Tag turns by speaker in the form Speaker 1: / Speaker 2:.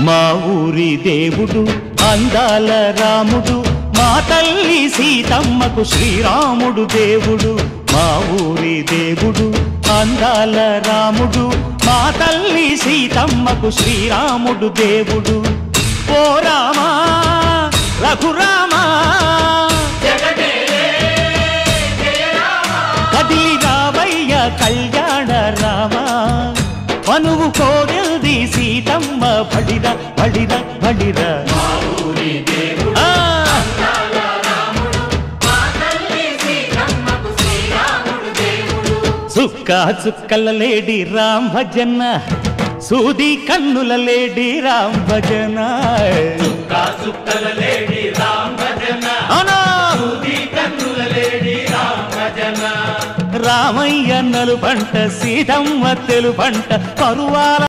Speaker 1: మా ఊరి దేవుడు అందాల రాముడు మా తల్లి సీతమ్మకు శ్రీరాముడు దేవుడు మా ఊరి దేవుడు అందాల రాముడు మా తల్లి సీతమ్మకు శ్రీరాముడు దేవుడు ఓ రామా రఘురామా కదిలి రావయ్య కళ్యాణ రామా పనువు కోడెల్ది సీతమ్మ బడిర బడిర బడిర చుక్క చుక్కల లేడి రామ్ భజన సూది కన్నుల లేడి రామ్ భజన
Speaker 2: చుక్కల లేడి రామ్ భజన సూది కన్నుల లేడి రామ్ భజన
Speaker 1: రామయ్య నలు పంట సీతమ్మ తెలు పంట కరువాల